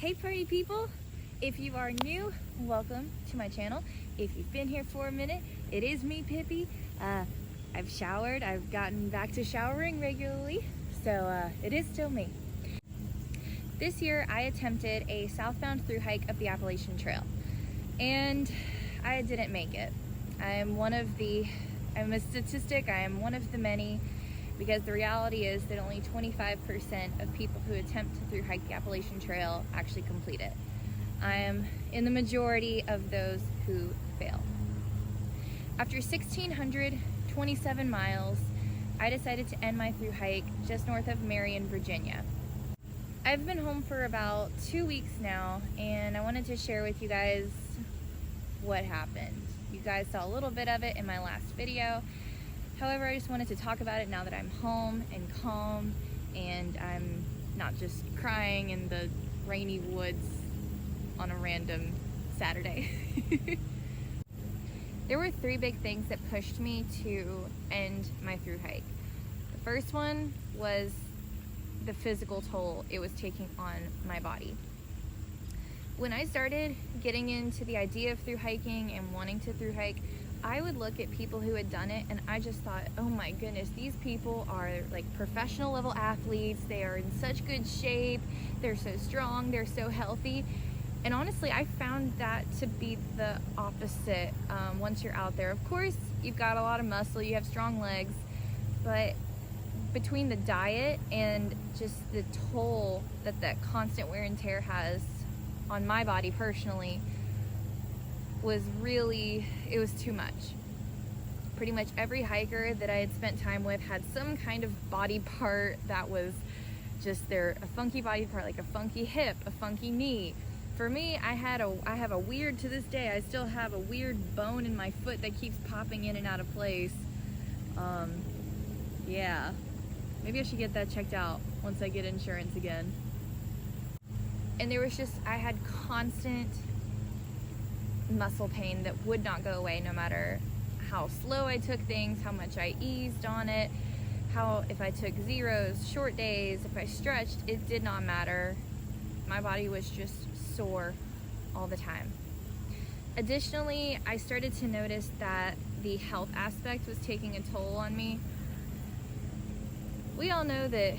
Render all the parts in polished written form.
Hey party people! If you are new, welcome to my channel. If you've been here for a minute, it is me, Pippi. I've showered, I've gotten back to showering regularly, so it is still me. This year I attempted a southbound thru hike of the Appalachian Trail, and I didn't make it. I'm a statistic, I am one of the many, because the reality is that only 25% of people who attempt to thru hike the Appalachian Trail actually complete it. I am in the majority of those who fail. After 1,627 miles, I decided to end my thru hike just north of Marion, Virginia. I've been home for about 2 weeks now, and I wanted to share with you guys what happened. You guys saw a little bit of it in my last video. However, I just wanted to talk about it now that I'm home and calm and I'm not just crying in the rainy woods on a random Saturday. There were 3 big things that pushed me to end my thru hike. The first one was the physical toll it was taking on my body. When I started getting into the idea of thru hiking and wanting to thru hike, I would look at people who had done it and I just thought, oh my goodness, these people are like professional level athletes. They are in such good shape. They're so strong. They're so healthy. And honestly, I found that to be the opposite once you're out there. Of course, you've got a lot of muscle, you have strong legs, but between the diet and just the toll that constant wear and tear has on my body personally, it was too much. Pretty much every hiker that I had spent time with had some kind of body part that was just a funky body part, like a funky hip, a funky knee. For me, I have a weird, to this day, I still have a weird bone in my foot that keeps popping in and out of place. Yeah, maybe I should get that checked out once I get insurance again. And there was I had constant muscle pain that would not go away no matter how slow I took things, how much I eased on it, if I took zeros, short days, if I stretched, it did not matter. My body was just sore all the time. Additionally, I started to notice that the health aspect was taking a toll on me. We all know that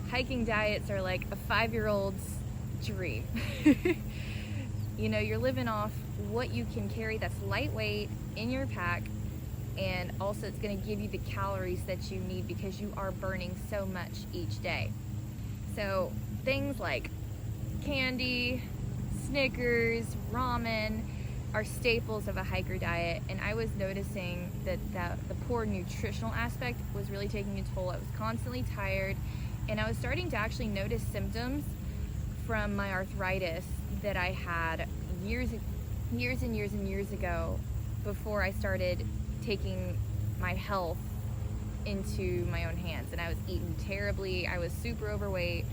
hiking diets are like a 5-year-old's dream. You know, you're living off what you can carry that's lightweight in your pack, and also it's going to give you the calories that you need because you are burning so much each day. So things like candy, Snickers, ramen are staples of a hiker diet, and I was noticing that the poor nutritional aspect was really taking a toll. I was constantly tired, and I was starting to actually notice symptoms from my arthritis that I had years and years ago, before I started taking my health into my own hands. And I was eating terribly, I was super overweight,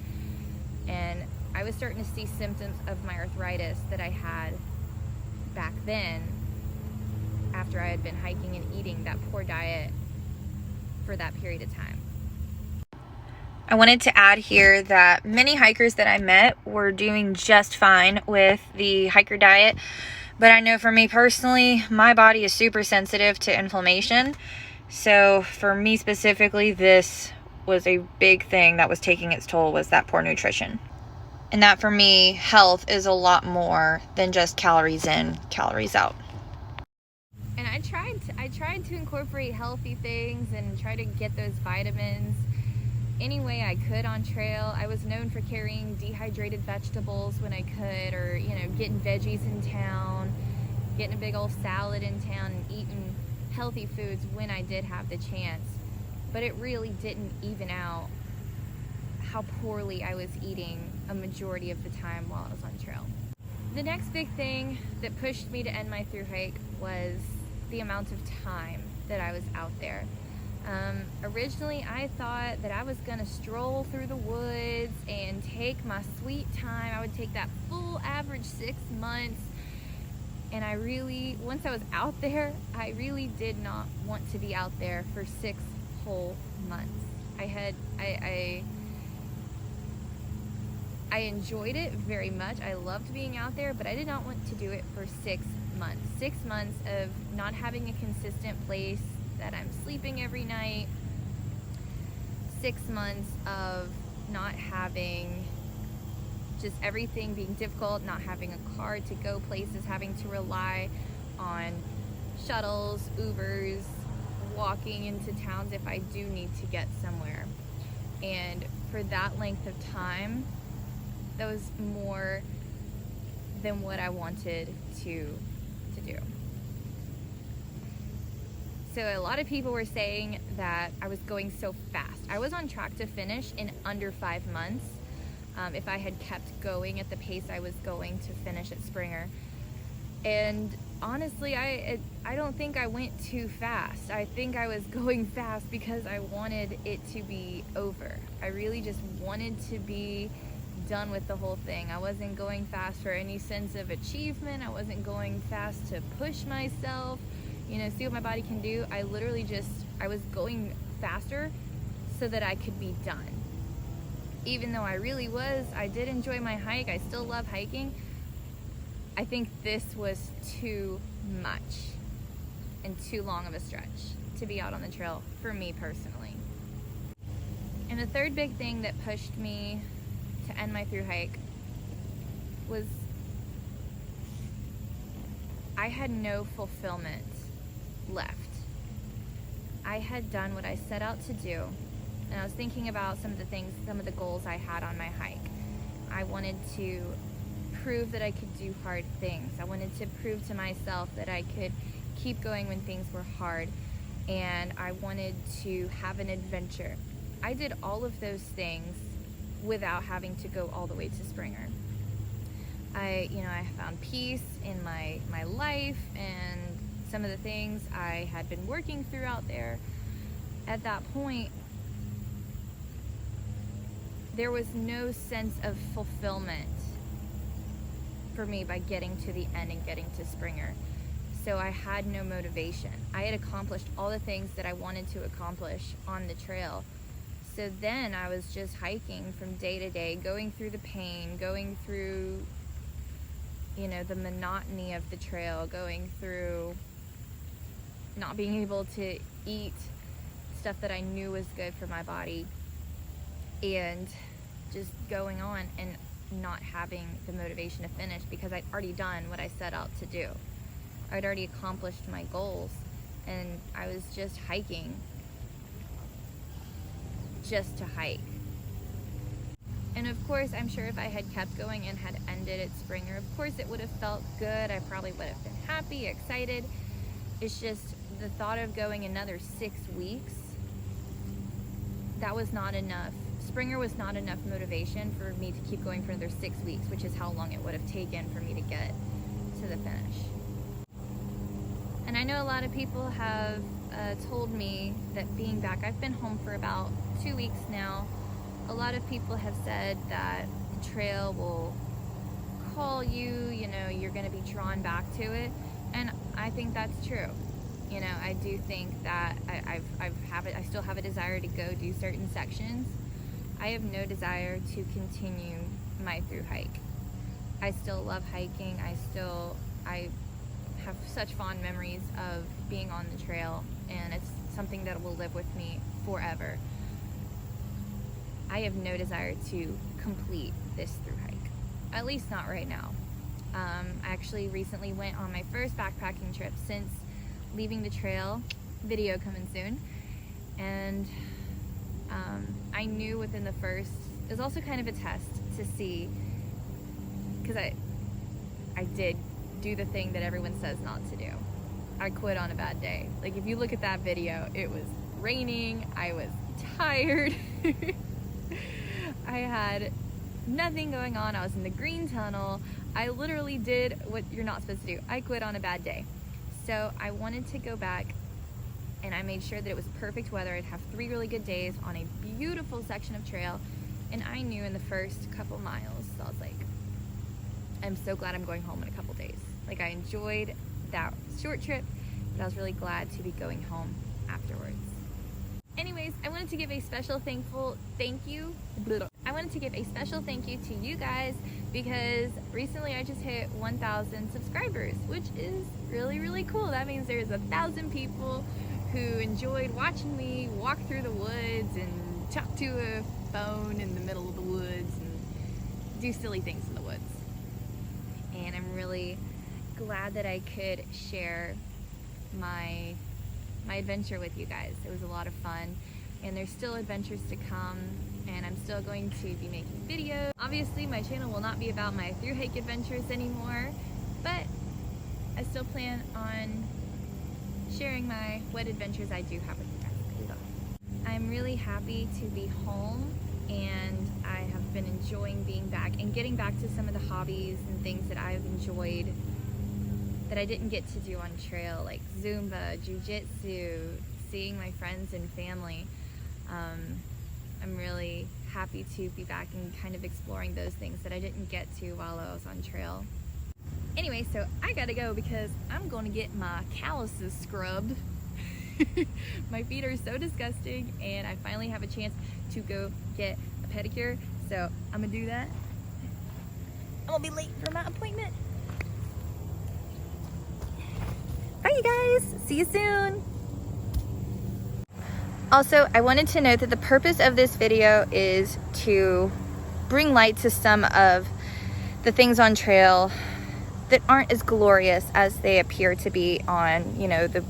and I was starting to see symptoms of my arthritis that I had back then after I had been hiking and eating that poor diet for that period of time. I wanted to add here that many hikers that I met were doing just fine with the hiker diet, but I know for me personally, my body is super sensitive to inflammation. So for me specifically, this was a big thing that was taking its toll, was that poor nutrition. And that for me, health is a lot more than just calories in, calories out. And I tried to incorporate healthy things and try to get those vitamins any way I could on trail. I was known for carrying dehydrated vegetables when I could, or getting veggies in town, getting a big old salad in town, and eating healthy foods when I did have the chance. But it really didn't even out how poorly I was eating a majority of the time while I was on trail. The next big thing that pushed me to end my thru hike was the amount of time that I was out there. Originally, I thought that I was gonna stroll through the woods and take my sweet time. I would take that full average 6 months, and once I was out there, I really did not want to be out there for 6 whole months. I I enjoyed it very much. I loved being out there, but I did not want to do it for 6 months. 6 months of not having a consistent place that I'm sleeping every night. 6 months of not having, just everything being difficult, not having a car to go places, having to rely on shuttles, Ubers, walking into towns if I do need to get somewhere. And for that length of time, that was more than what I wanted to do. So a lot of people were saying that I was going so fast. I was on track to finish in under 5 months. If I had kept going at the pace I was going to finish at Springer. And honestly, I don't think I went too fast. I think I was going fast because I wanted it to be over. I really just wanted to be done with the whole thing. I wasn't going fast for any sense of achievement. I wasn't going fast to push myself, see what my body can do. I was going faster so that I could be done. Even though I did enjoy my hike. I still love hiking. I think this was too much and too long of a stretch to be out on the trail for me personally. And the third big thing that pushed me to end my thru hike was I had no fulfillment left. I had done what I set out to do, and I was thinking about some of the goals I had on my hike. I wanted to prove that I could do hard things. I wanted to prove to myself that I could keep going when things were hard, and I wanted to have an adventure. I did all of those things without having to go all the way to Springer. I found peace in my life and some of the things I had been working through out there. At that point, there was no sense of fulfillment for me by getting to the end and getting to Springer. So I had no motivation. I had accomplished all the things that I wanted to accomplish on the trail. So then I was just hiking from day to day, going through the pain, going through, the monotony of the trail, going through not being able to eat stuff that I knew was good for my body, and just going on and not having the motivation to finish because I'd already done what I set out to do. I'd already accomplished my goals, and I was just hiking just to hike. And of course, I'm sure if I had kept going and had ended at Springer, of course it would have felt good. I probably would have been happy, excited. It's just the thought of going another 6 weeks, that was not enough. Springer was not enough motivation for me to keep going for another 6 weeks, which is how long it would have taken for me to get to the finish. And I know a lot of people have told me that being back, I've been home for about 2 weeks now. A lot of people have said that the trail will call you, you're going to be drawn back to it. And I think that's true. I do think that I still have a desire to go do certain sections. I have no desire to continue my thru hike. I still love hiking. I have such fond memories of being on the trail, and it's something that will live with me forever. I have no desire to complete this thru hike, at least not right now. I actually recently went on my first backpacking trip since leaving the trail, video coming soon, and I knew within the first, it was also kind of a test to see, because I did do the thing that everyone says not to do. I quit on a bad day. Like, if you look at that video, it was raining, I was tired, I had nothing going on, I was in the green tunnel, I literally did what you're not supposed to do. I quit on a bad day. So I wanted to go back, and I made sure that it was perfect weather. I'd have 3 really good days on a beautiful section of trail, and I knew in the first couple miles, so I was like, I'm so glad I'm going home in a couple days. Like, I enjoyed that short trip, but I was really glad to be going home afterwards. Anyway, anyways, I wanted to give a special thank you to you guys because recently I just hit 1,000 subscribers, which is really, really cool. That means there's 1,000 people who enjoyed watching me walk through the woods and talk to a phone in the middle of the woods and do silly things in the woods. And I'm really glad that I could share my adventure with you guys. It was a lot of fun, and there's still adventures to come, and I'm still going to be making videos. Obviously, my channel will not be about my thru hike adventures anymore, but I still plan on sharing my what adventures I do have with you guys. I'm really happy to be home, and I have been enjoying being back and getting back to some of the hobbies and things that I've enjoyed that I didn't get to do on trail, like Zumba, Jiu-Jitsu, seeing my friends and family. I'm really happy to be back and kind of exploring those things that I didn't get to while I was on trail. Anyway, so I gotta go because I'm gonna get my calluses scrubbed. My feet are so disgusting, and I finally have a chance to go get a pedicure, so I'm gonna do that. I'm gonna be late for my appointment. Bye you guys, see you soon. Also, I wanted to note that the purpose of this video is to bring light to some of the things on trail that aren't as glorious as they appear to be on, you know, the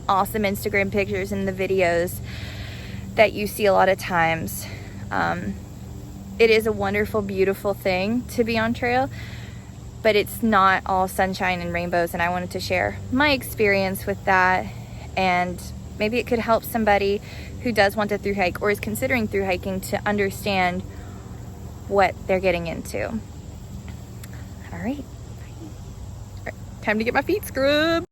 awesome Instagram pictures and the videos that you see a lot of times. It is a wonderful, beautiful thing to be on trail, but it's not all sunshine and rainbows, and I wanted to share my experience with that, and maybe it could help somebody who does want to thru hike or is considering thru hiking to understand what they're getting into. All right, time to get my feet scrubbed.